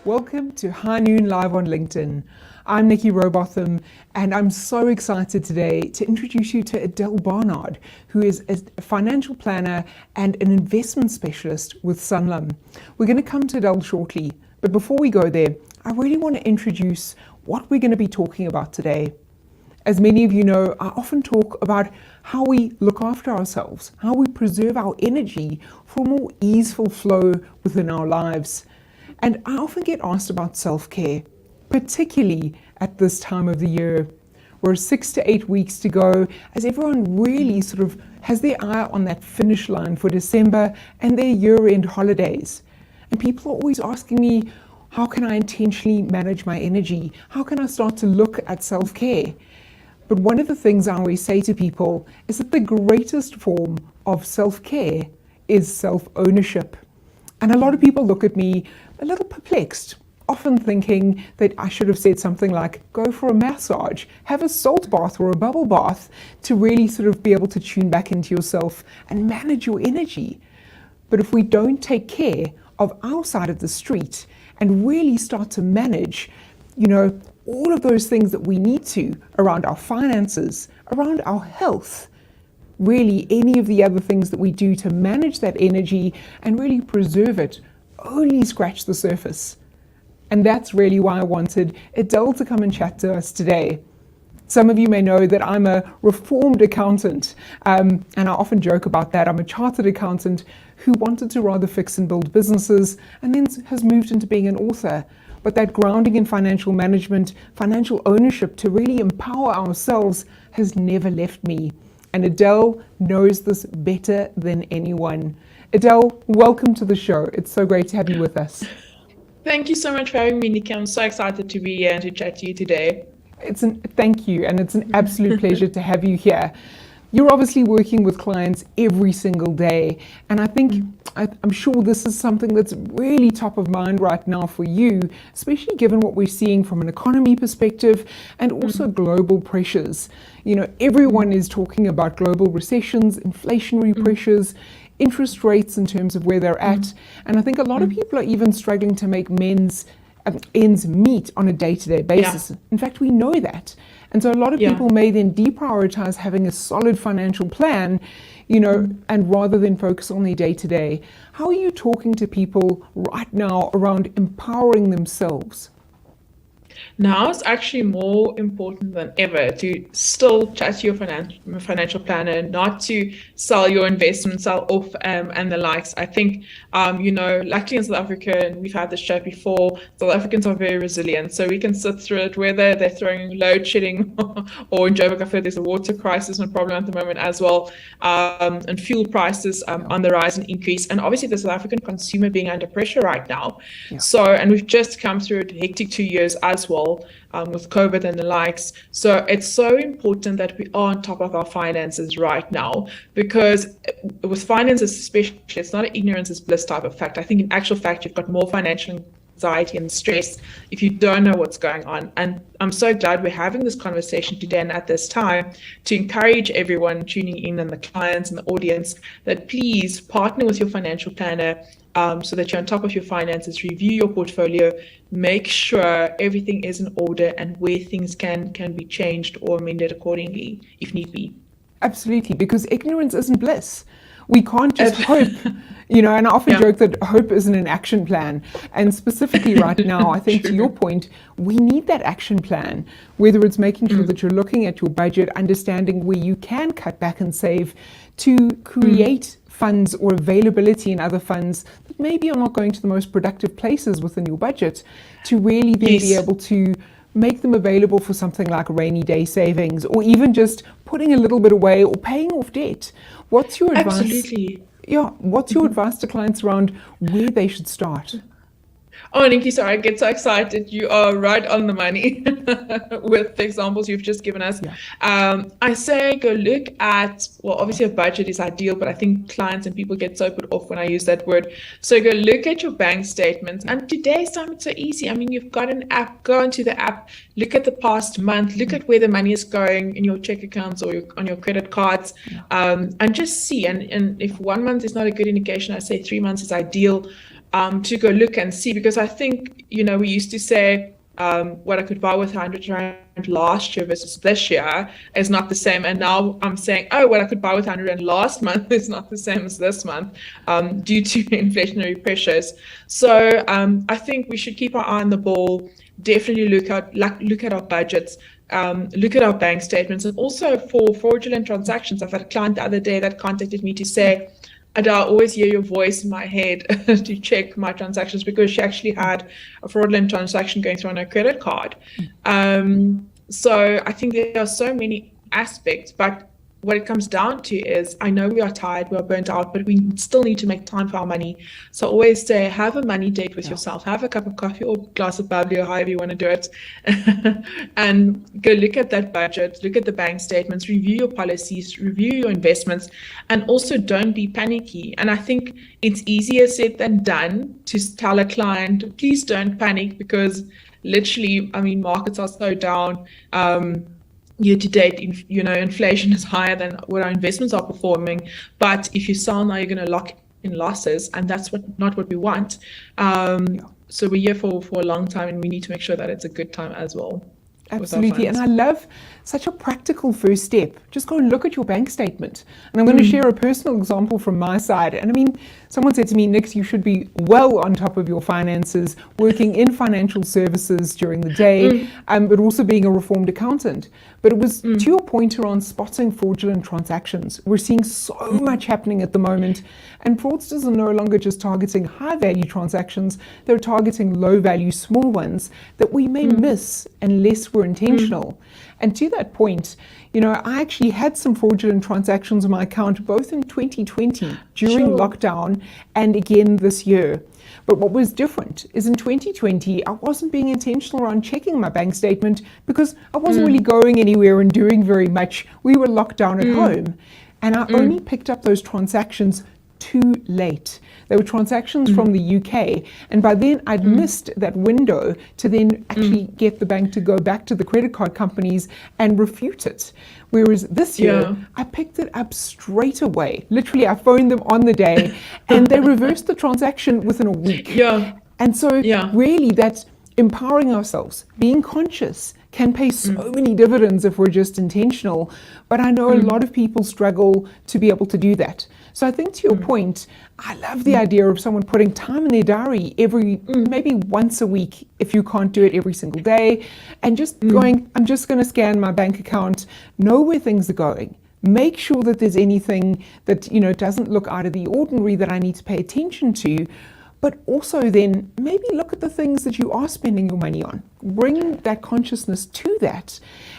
Welcome to High Noon Live on LinkedIn. I'm Nicky Rowbotham, and I'm so excited today to introduce you to Adele Barnard, who is a financial planner and an investment specialist with Sanlam. We're going to come to Adele shortly, but before we go there, I really want to introduce what we're going to be talking about today. As many of you know, I often talk about how we look after ourselves, how we preserve our energy for a more easeful flow within our lives. And I often get asked about self-care, particularly at this time of the year. We're 6 to 8 weeks to go as everyone really sort of has their eye on that finish line for December and their year-end holidays. And people are always asking me, how can I intentionally manage my energy? How can I start to look at self-care? But one of the things I always say to people is that the greatest form of self-care is self-ownership. And a lot of people look at me a little perplexed, often thinking that I should have said something like, go for a massage, have a salt bath or a bubble bath to really sort of be able to tune back into yourself and manage your energy. But if we don't take care of our side of the street and really start to manage, all of those things that we need to around our finances, around our health, really any of the other things that we do to manage that energy and really preserve it, only scratch the surface. And that's really why I wanted Adele to come and chat to us today. Some of you may know that I'm a reformed accountant, and I often joke about that. I'm a chartered accountant who wanted to rather fix and build businesses and then has moved into being an author. But that grounding in financial management, financial ownership to really empower ourselves has never left me. And Adele knows this better than anyone. Adele, welcome to the show. It's so great to have you with us. Thank you so much for having me, Nikki. I'm so excited to be here and to chat to you today. Thank you, and it's an absolute pleasure to have you here. You're obviously working with clients every single day, and I'm sure this is something that's really top of mind right now for you, especially given what we're seeing from an economy perspective and also global pressures. Everyone is talking about global recessions, inflationary pressures, interest rates in terms of where they're at, and I think a lot of people are even struggling to make ends meet on a day-to-day basis. In fact, we know that. And so a lot of people may then deprioritize having a solid financial plan, and rather than focus on their day-to-day. How are you talking to people right now around empowering themselves? Now it's actually more important than ever to still chat to your financial planner, not to sell your investments, sell off and the likes. I think, luckily in South Africa, and we've had this chat before, South Africans are very resilient. So we can sit through it, whether they're throwing load shedding or in Joburg, I've heard there's a water crisis and a problem at the moment as well, and fuel prices on the rise and increase. And obviously the South African consumer being under pressure right now. So, and we've just come through a hectic 2 years as well. With COVID and the likes. So it's so important that we are on top of our finances right now, because with finances especially, it's not an ignorance is bliss type of fact. I think in actual fact, you've got more financial anxiety and stress if you don't know what's going on. And I'm so glad we're having this conversation today and at this time to encourage everyone tuning in and the clients and the audience that please partner with your financial planner so that you're on top of your finances, review your portfolio, make sure everything is in order and where things can be changed or amended accordingly if need be. Absolutely, because ignorance isn't bliss. We can't just hope, and I often joke that hope isn't an action plan. And specifically right now, I think to your point, we need that action plan, whether it's making sure that you're looking at your budget, understanding where you can cut back and save to create funds or availability in other funds that maybe are not going to the most productive places within your budget, to really then be able to make them available for something like rainy day savings, or even just putting a little bit away or paying off debt. What's your advice? Absolutely. What's your advice to clients around where they should start? Oh, Nikki, sorry, I get so excited. You are right on the money with the examples you've just given us. I say go look at, well, obviously a budget is ideal, but I think clients and people get so put off when I use that word. So go look at your bank statements. And today's time, it's so easy. I mean, you've got an app, go into the app, look at the past month, look at where the money is going in your check accounts or on your credit cards, and just see. And if 1 month is not a good indication, I say 3 months is ideal. to go look and see, because I think, we used to say what I could buy with 100 Rand last year versus this year is not the same. And now I'm saying, oh, what I could buy with 100 Rand last month is not the same as this month due to inflationary pressures. So I think we should keep our eye on the ball, definitely look at our budgets, look at our bank statements, and also for fraudulent transactions. I've had a client the other day that contacted me to say, Adele, I always hear your voice in my head to check my transactions, because she actually had a fraudulent transaction going through on her credit card. So I think there are so many aspects, but what it comes down to is, I know we are tired, we are burnt out, but we still need to make time for our money. So I always say, have a money date with yourself, have a cup of coffee or glass of bubbly, or however you want to do it, and go look at that budget, look at the bank statements, review your policies, review your investments, and also don't be panicky. And I think it's easier said than done to tell a client, please don't panic, because literally, markets are so down. Year to date, inflation is higher than what our investments are performing. But if you sell now, you're going to lock in losses, and that's not what we want. So we're here for a long time, and we need to make sure that it's a good time as well. Absolutely. And I love such a practical first step. Just go and look at your bank statement. And I'm going to share a personal example from my side. And someone said to me, Nix, you should be well on top of your finances, working in financial services during the day, but also being a reformed accountant. But it was to your point around spotting fraudulent transactions. We're seeing so much happening at the moment. And fraudsters are no longer just targeting high-value transactions. They're targeting low-value, small ones that we may miss unless we're intentional. And to that point, I actually had some fraudulent transactions on my account, both in 2020 during lockdown and again this year. But what was different is in 2020, I wasn't being intentional around checking my bank statement because I wasn't really going anywhere and doing very much. We were locked down at home. And I only picked up those transactions too late. They were transactions from the UK, and by then I'd missed that window to then actually get the bank to go back to the credit card companies and refute it. Whereas this year, I picked it up straight away. Literally, I phoned them on the day, and they reversed the transaction within a week. And so really that empowering ourselves, being conscious, can pay so many dividends if we're just intentional. But I know a lot of people struggle to be able to do that. So I think to your point, I love the idea of someone putting time in their diary maybe once a week, if you can't do it every single day, and just going, I'm just going to scan my bank account, know where things are going. Make sure that there's anything that, doesn't look out of the ordinary that I need to pay attention to. But also then maybe look at the things that you are spending your money on. Bring that consciousness to that,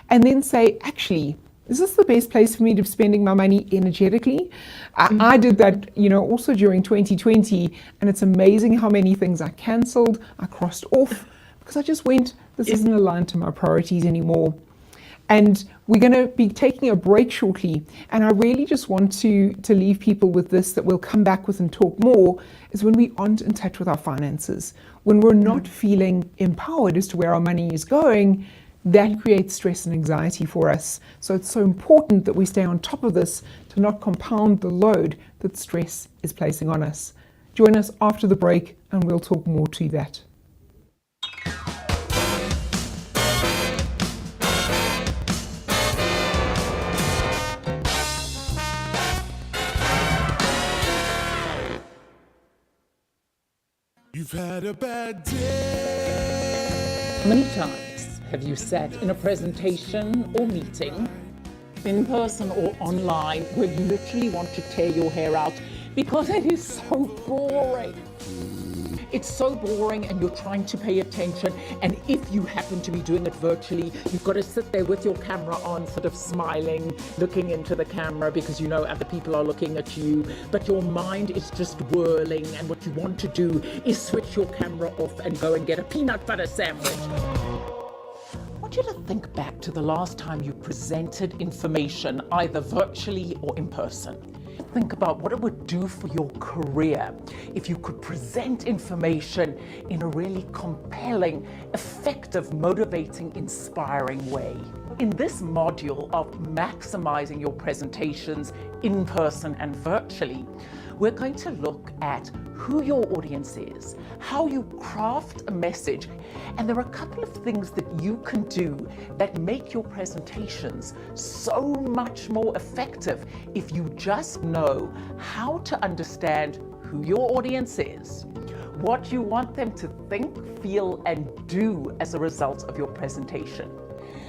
and then say, actually, is this the best place for me to be spending my money energetically? I did that, also during 2020, and it's amazing how many things I cancelled, I crossed off, because I just went, this isn't aligned to my priorities anymore. And we're going to be taking a break shortly. And I really just want to leave people with this, that we'll come back with and talk more, is when we aren't in touch with our finances, when we're not feeling empowered as to where our money is going, that creates stress and anxiety for us. So it's so important that we stay on top of this to not compound the load that stress is placing on us. Join us after the break and we'll talk more to that. You've had a bad day. Many times have you sat in a presentation or meeting, in person or online, where you literally want to tear your hair out because it is so boring. It's so boring and you're trying to pay attention, and if you happen to be doing it virtually, you've got to sit there with your camera on, sort of smiling, looking into the camera because you know other people are looking at you, but your mind is just whirling, and what you want to do is switch your camera off and go and get a peanut butter sandwich. I want you to think back to the last time you presented information, either virtually or in person. Think about what it would do for your career if you could present information in a really compelling, effective, motivating, inspiring way. In this module of maximizing your presentations in person and virtually, We're going to look at who your audience is, how you craft a message, and there are a couple of things that you can do that make your presentations so much more effective if you just know how to understand who your audience is, what you want them to think, feel, and do as a result of your presentation.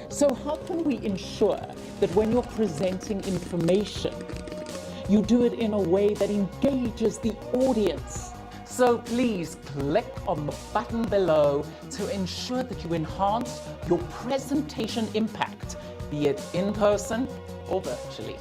So how can we ensure that when you're presenting information, you do it in a way that engages the audience? So please click on the button below to ensure that you enhance your presentation impact, be it in person or virtually.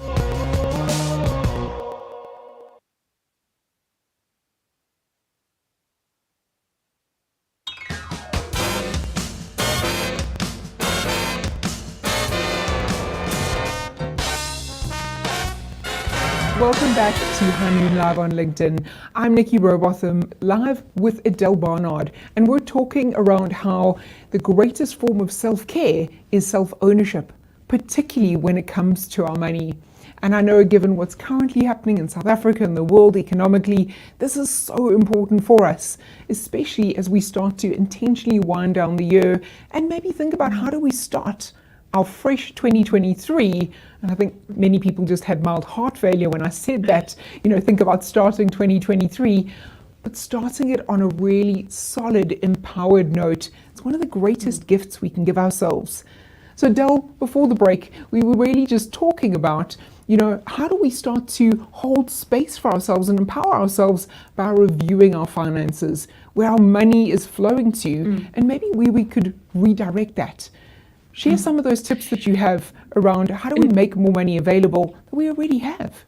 Welcome back to High Noon Live on LinkedIn. I'm Nicky Rowbotham, live with Adele Barnard, and we're talking around how the greatest form of self-care is self-ownership, particularly when it comes to our money. And I know, given what's currently happening in South Africa and the world economically, this is so important for us, especially as we start to intentionally wind down the year and maybe think about how do we start our fresh 2023. And I think many people just had mild heart failure when I said that, think about starting 2023, but starting it on a really solid, empowered note. It's one of the greatest gifts we can give ourselves. So Del, before the break, we were really just talking about, how do we start to hold space for ourselves and empower ourselves by reviewing our finances, where our money is flowing to, and maybe where we could redirect that. Share some of those tips that you have around how do we make more money available that we already have.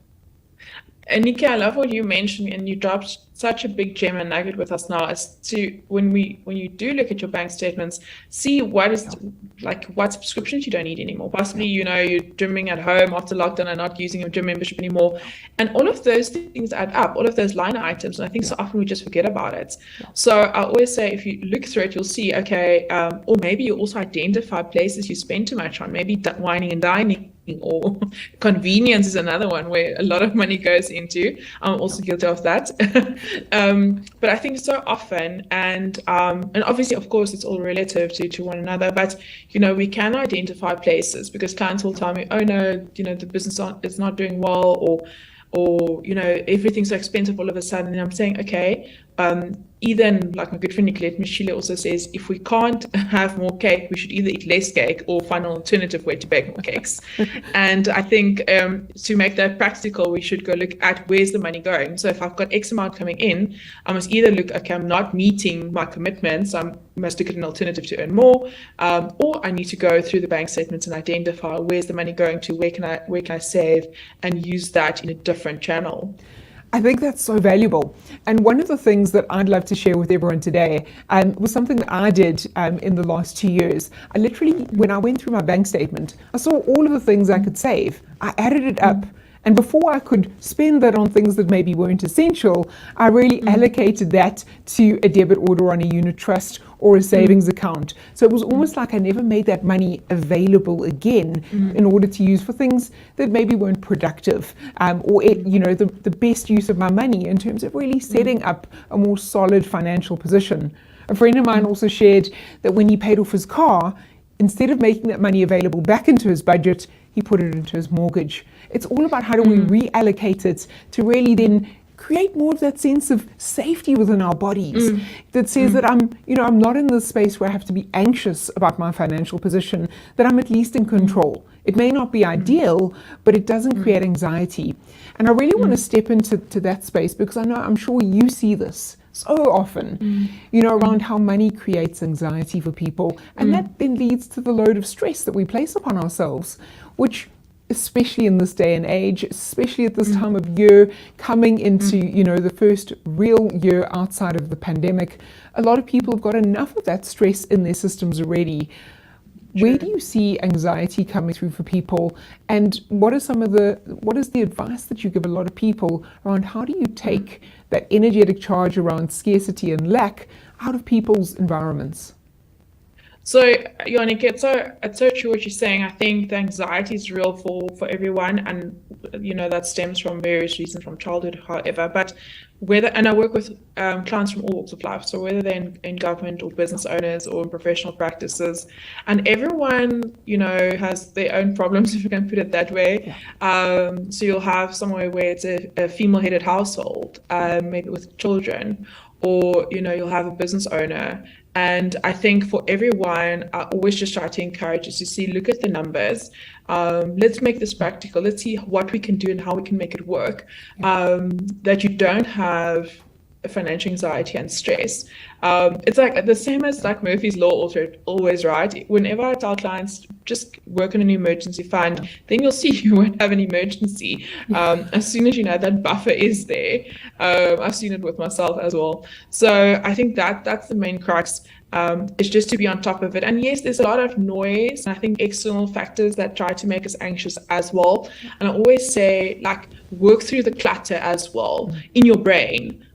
And Nikki, I love what you mentioned, and you dropped such a big gem and nugget with us now as to when you do look at your bank statements, see what subscriptions you don't need anymore. Possibly, you're gymming at home after lockdown and not using your gym membership anymore. And all of those things add up, all of those line items. And I think so often we just forget about it. So I always say, if you look through it, you'll see, okay, or maybe you also identify places you spend too much on, maybe whining and dining, or convenience is another one where a lot of money goes into. I'm also guilty of that. But I think so often, and obviously, of course, it's all relative to one another, but we can identify places, because clients will tell me, oh no, the business is not doing well, or everything's so expensive all of a sudden. And I'm saying, okay, even like my good friend Nicolette Michele also says, if we can't have more cake, we should either eat less cake or find an alternative way to bake more cakes. And I think to make that practical, we should go look at where's the money going. So if I've got X amount coming in, I must either look, okay, I'm not meeting my commitments, I must look at an alternative to earn more, or I need to go through the bank statements and identify where's the money going to, where can I save, and use that in a different channel. I think that's so valuable. And one of the things that I'd love to share with everyone today was something that I did in the last 2 years. I literally, when I went through my bank statement, I saw all of the things I could save. I added it up. And before I could spend that on things that maybe weren't essential, I really allocated that to a debit order on a unit trust or a savings account. So it was almost like I never made that money available again in order to use for things that maybe weren't productive, or the best use of my money in terms of really setting up a more solid financial position. A friend of mine also shared that when he paid off his car, instead of making that money available back into his budget, he put it into his mortgage. It's all about how do we reallocate it to really then create more of that sense of safety within our bodies that says that I'm not in this space where I have to be anxious about my financial position, that I'm at least in control. It may not be ideal, but it doesn't create anxiety. And I really want to step into that space, because I'm sure you see this so often, around how money creates anxiety for people. And that then leads to the load of stress that we place upon ourselves, which, especially in this day and age, especially at this time of year, coming into, the first real year outside of the pandemic, a lot of people have got enough of that stress in their systems already. Where do you see anxiety coming through for people? And what is the advice that you give a lot of people around how do you take that energetic charge around scarcity and lack out of people's environments? So, Yannick, it's so true what you're saying. I think the anxiety is real for everyone, and that stems from various reasons, from childhood, however. But and I work with clients from all walks of life, so whether they're in government or business owners or in professional practices, and everyone, has their own problems, if you can put it that way. So you'll have somewhere where it's a female-headed household, maybe with children, or you'll have a business owner. And I think for everyone, I always just try to encourage us to look at the numbers. Let's make this practical. Let's see what we can do and how we can make it work. That you don't have financial anxiety and stress. It's like the same as like Murphy's Law, also always, right? Whenever I tell clients just work on an emergency fund, then you'll see you won't have an emergency. As soon as that buffer is there. I've seen it with myself as well. So I think that's the main crux. Is just to be on top of it. And yes, there's a lot of noise, and I think external factors that try to make us anxious as well. And I always say, work through the clutter as well in your brain.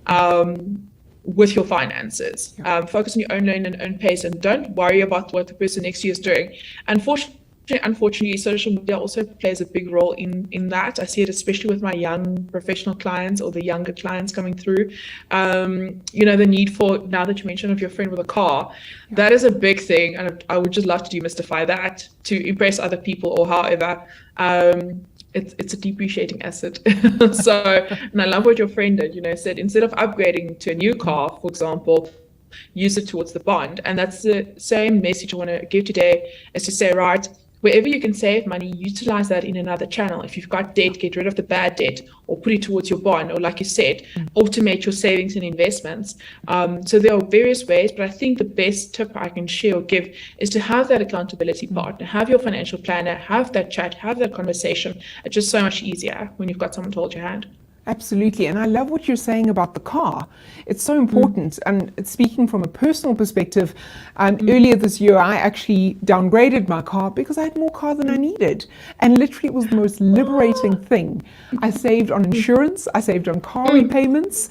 With your finances. Focus on your own lane and own pace, and don't worry about what the person next to you is doing. Unfortunately, social media also plays a big role in that. I see it especially with my young professional clients or the younger clients coming through. The need for, now that you mentioned of your friend with a car, that is a big thing, and I would just love to demystify that to impress other people or however. It's a depreciating asset. So, and I love what your friend did, said instead of upgrading to a new car, for example, use it towards the bond. And that's the same message I want to give today, is to say, right, wherever you can save money, utilize that in another channel. If you've got debt, get rid of the bad debt or put it towards your bond, or like you said, automate your savings and investments. So there are various ways, but I think the best tip I can share or give is to have that accountability partner, have your financial planner, have that chat, have that conversation. It's just so much easier when you've got someone to hold your hand. Absolutely. And I love what you're saying about the car. It's so important. And speaking from a personal perspective, earlier this year, I actually downgraded my car because I had more car than I needed. And literally, it was the most liberating thing. I saved on insurance. I saved on car repayments,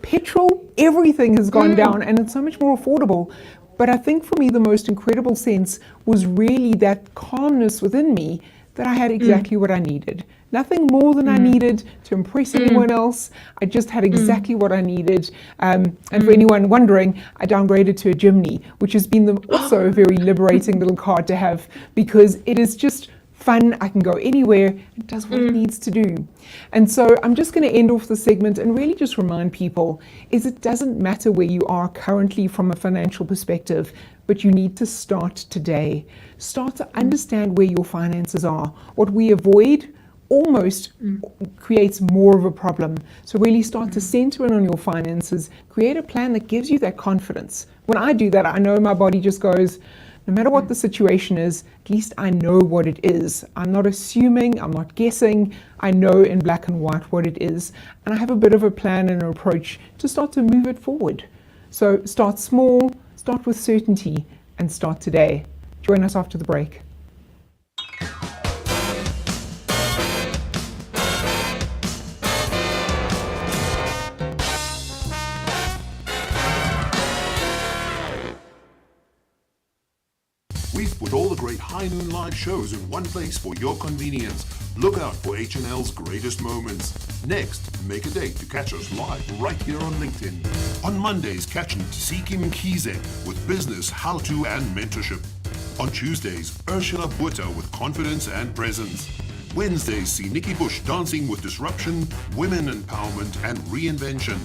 petrol, everything has gone down, and it's so much more affordable. But I think for me, the most incredible sense was really that calmness within me that I had exactly what I needed. Nothing more than I needed to impress anyone else. I just had exactly what I needed. And for anyone wondering, I downgraded to a Jimny, which has been also a very liberating little car to have, because it is just fun. I can go anywhere. It does what it needs to do. And so I'm just going to end off the segment and really just remind people is it doesn't matter where you are currently from a financial perspective, but you need to start today. Start to understand where your finances are. What we avoid almost creates more of a problem. So really start to center in on your finances, create a plan that gives you that confidence. When I do that, I know my body just goes, no matter what the situation is, at least I know what it is. I'm not assuming, I'm not guessing, I know in black and white what it is. And I have a bit of a plan and an approach to start to move it forward. So start small, start with certainty, and start today. Join us after the break. We've put all the great High Noon live shows in one place for your convenience. Look out for HNL's greatest moments. Next, make a date to catch us live right here on LinkedIn. On Mondays, catch Tsikim Kize with business, how-to, and mentorship. On Tuesdays, Ursula Butter with confidence and presence. Wednesdays, see Nikki Bush dancing with disruption, women empowerment, and reinvention.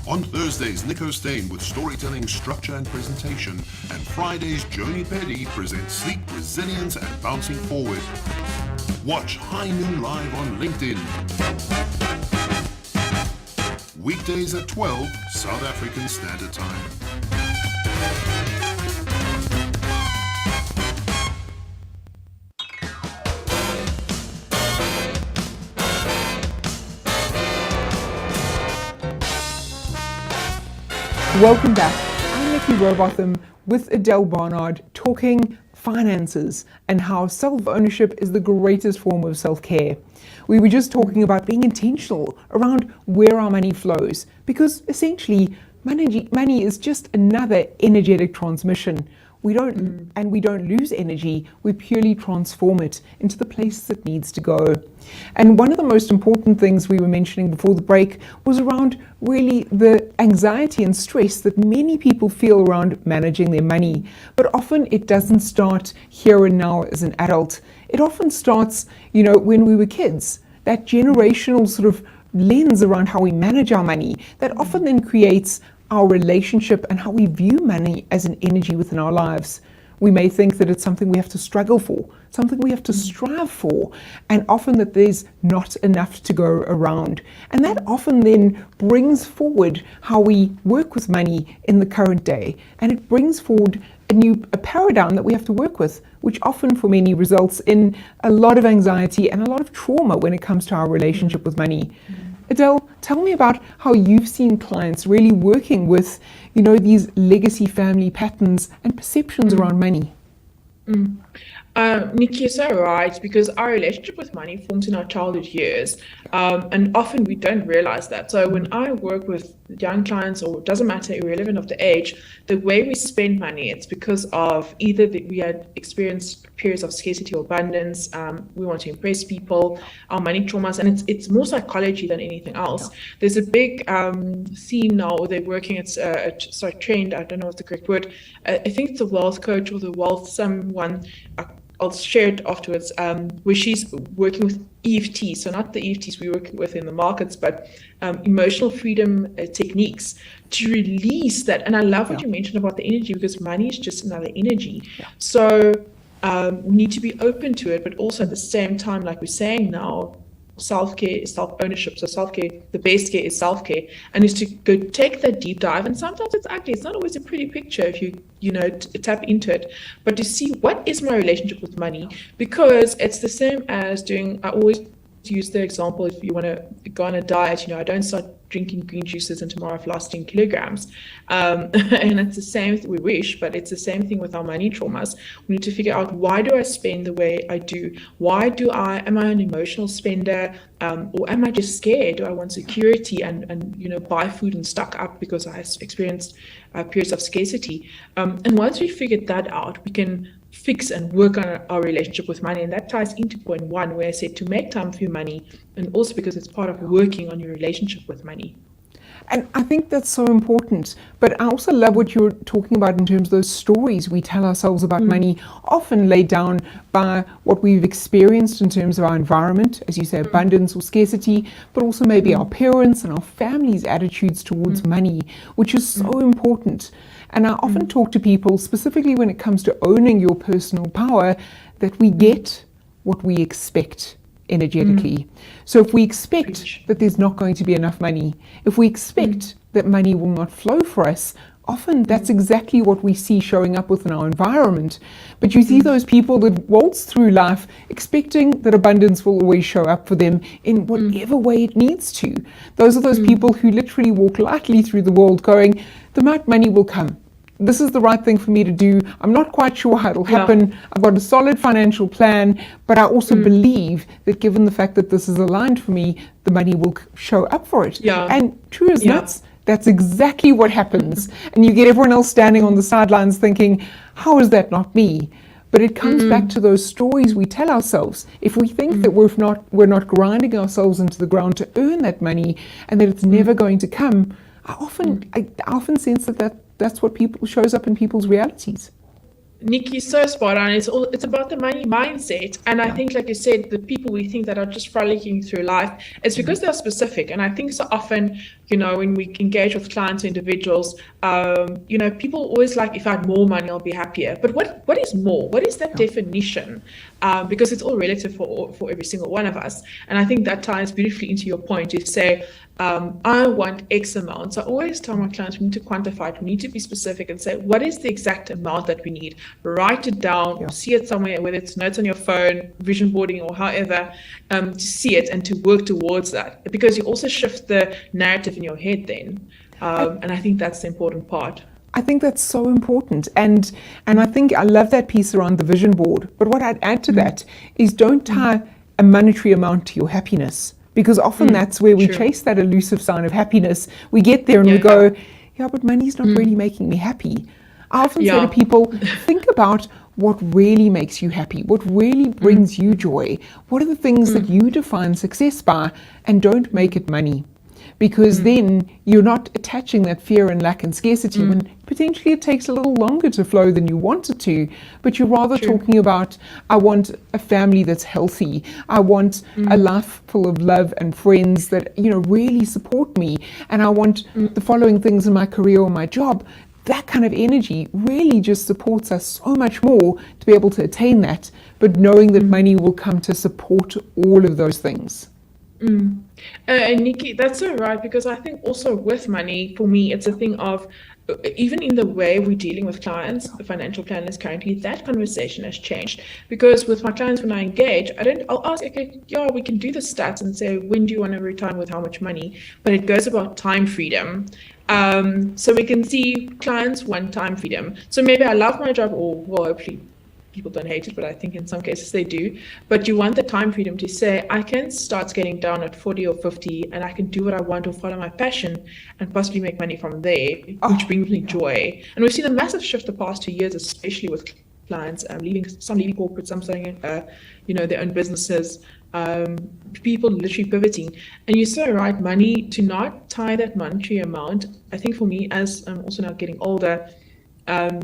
On Thursdays, Nico Stain with storytelling, structure, and presentation. And Fridays, Joni Petty presents sleek, resilience, and bouncing forward. Watch High Noon live on LinkedIn. Weekdays at 12, South African Standard Time. Welcome back. I'm Nicky Rowbotham with Adele Barnard, talking finances and how self-ownership is the greatest form of self-care. We were just talking about being intentional around where our money flows, because essentially money is just another energetic transmission. we don't lose energy, we purely transform it into the place it needs to go. And one of the most important things we were mentioning before the break was around really the anxiety and stress that many people feel around managing their money. But often it doesn't start here and now as an adult. It often starts, when we were kids. That generational sort of lens around how we manage our money, that often then creates our relationship and how we view money as an energy within our lives. We may think that it's something we have to struggle for, something we have to strive for, and often that there's not enough to go around. And that often then brings forward how we work with money in the current day. And it brings forward a paradigm that we have to work with, which often for many results in a lot of anxiety and a lot of trauma when it comes to our relationship with money. Adele, tell me about how you've seen clients really working with, these legacy family patterns and perceptions around money. Nicky, you're so right, because our relationship with money forms in our childhood years, and often we don't realize that. So when I work with young clients, or it doesn't matter, irrelevant of the age, the way we spend money, it's because of either that we had experienced periods of scarcity or abundance, we want to impress people, our money traumas, and it's more psychology than anything else. There's a big theme now, or they're working, it's a trend, I don't know what's the correct word, I think it's a wealth coach or the wealth someone, I'll share it afterwards, where she's working with EFT, so not the EFTs we work with in the markets, but emotional freedom techniques to release that. And I love what you mentioned about the energy, because money is just another energy. So we need to be open to it, but also at the same time, like we're saying now, self-care is self-ownership. So self-care, the best care is self-care, and is to go take that deep dive. And sometimes it's ugly. It's not always a pretty picture if you tap into it, but to see what is my relationship with money, because it's the same as doing, I always use the example, if you want to go on a diet, I don't start drinking green juices and tomorrow I've lost 10 kilograms. And it's the same, we wish, but it's the same thing with our money traumas. We need to figure out, why do I spend the way I do? Am I an emotional spender? Or am I just scared? Do I want security and buy food and stock up because I experienced periods of scarcity? And once we figured that out, we can fix and work on our relationship with money. And that ties into point one, where I said to make time for your money, and also because it's part of working on your relationship with money. And I think that's so important. But I also love what you're talking about in terms of those stories we tell ourselves about money, often laid down by what we've experienced in terms of our environment, as you say, abundance or scarcity, but also maybe our parents and our families' attitudes towards money, which is so important. And I often talk to people, specifically when it comes to owning your personal power, that we get what we expect energetically. So if we expect that there's not going to be enough money, if we expect that money will not flow for us, often that's exactly what we see showing up within our environment. But you see those people that waltz through life expecting that abundance will always show up for them in whatever way it needs to. Those are those people who literally walk lightly through the world going, the right money will come. This is the right thing for me to do. I'm not quite sure how it'll happen. I've got a solid financial plan, but I also believe that given the fact that this is aligned for me, the money will show up for it. And true as nuts, that's exactly what happens. And you get everyone else standing on the sidelines thinking, how is that not me? But it comes back to those stories we tell ourselves. If we think that we're not grinding ourselves into the ground to earn that money, and that it's never going to come, I often sense that that's what shows up in people's realities. Nicky, so spot on. It's about the money mindset. And I think, like you said, the people we think that are just frolicking through life, it's because they're specific. And I think so often, when we engage with clients or individuals, people always like, if I had more money, I'll be happier. But what is more? What is that definition? Because it's all relative for every single one of us. And I think that ties beautifully into your point. You say, I want X amount. So I always tell my clients, we need to quantify it. We need to be specific and say, what is the exact amount that we need? Write it down, or see it somewhere, whether it's notes on your phone, vision boarding, or however, to see it and to work towards that. Because you also shift the narrative in your head then. And I think that's the important part. I think that's so important. And I think I love that piece around the vision board. But what I'd add to that is, don't tie a monetary amount to your happiness. Because often that's where we chase that elusive sign of happiness. We get there and we go, but money's not really making me happy. I often say Yeah. to people, think about what really makes you happy, what really brings you joy. What are the things that you define success by, and don't make it money. Because then you're not attaching that fear and lack and scarcity when potentially it takes a little longer to flow than you want it to, but you're rather talking about, I want a family that's healthy, I want a life full of love and friends that, you know, really support me, and I want the following things in my career or my job. That kind of energy really just supports us so much more to be able to attain that, but knowing that money will come to support all of those things. And Nikki, that's so right, because I think also with money, for me, it's a thing of even in the way we're dealing with clients, the financial planners currently, that conversation has changed. Because with my clients, when I engage, I'll ask, okay, yeah, we can do the stats and say, when do you want to retire with how much money? But it goes about time freedom. So we can see clients want time freedom. So maybe I love my job, or well, hopefully people don't hate it, but I think in some cases they do. But you want the time freedom to say, I can start getting down at 40 or 50 and I can do what I want or follow my passion and possibly make money from there, which brings me joy. And we've seen a massive shift the past 2 years, especially with clients leaving corporate, some starting, their own businesses, people literally pivoting. And you're so right, money, to not tie that monetary amount. I think for me, as I'm also now getting older,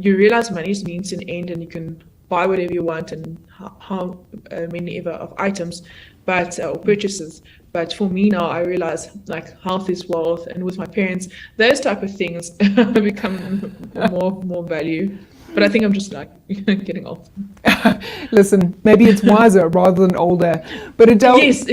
you realize money is means to an end, and you can buy whatever you want and how many ever of items, but or purchases. But for me now, I realize like health is wealth, and with my parents, those type of things become more value. But I think I'm just like getting old. Listen, maybe it's wiser rather than older. But Adele, Yes.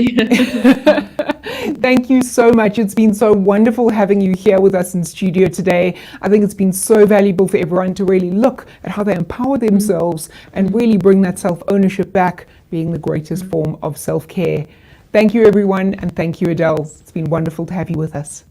thank you so much. It's been so wonderful having you here with us in studio today. I think it's been so valuable for everyone to really look at how they empower themselves and really bring that self-ownership back, being the greatest form of self-care. Thank you, everyone, and thank you, Adele. It's been wonderful to have you with us.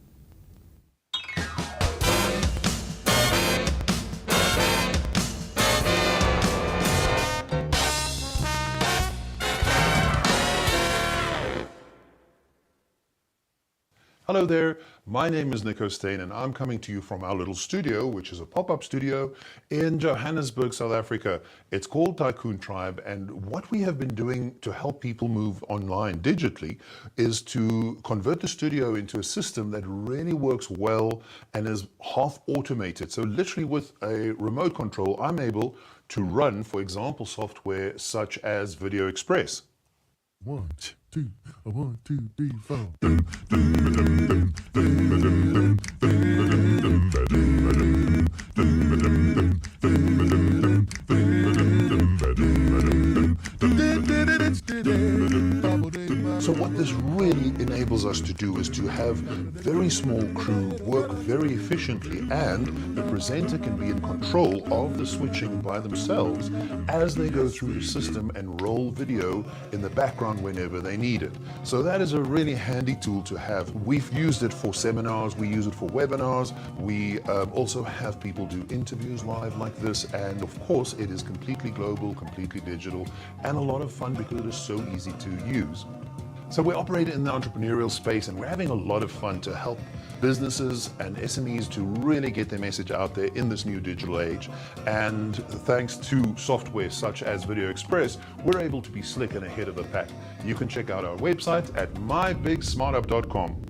Hello there, my name is Nico Steyn and I'm coming to you from our little studio, which is a pop-up studio in Johannesburg, South Africa. It's called Tycoon Tribe, and what we have been doing to help people move online digitally is to convert the studio into a system that really works well and is half automated. So literally with a remote control, I'm able to run, for example, software such as Video Express. 1, 2, 1, 2, 3, 4. So what this really enables us to do is to have very small crew work very efficiently, and the presenter can be in control of the switching by themselves as they go through the system and roll video in the background whenever they need it. So that is a really handy tool to have. We've used it for seminars, we use it for webinars, we also have people do interviews live like this, and of course it is completely global, completely digital, and a lot of fun because it is so easy to use. So we operate in the entrepreneurial space, and we're having a lot of fun to help businesses and SMEs to really get their message out there in this new digital age. And thanks to software such as Video Express, we're able to be slick and ahead of the pack. You can check out our website at mybigsmartup.com.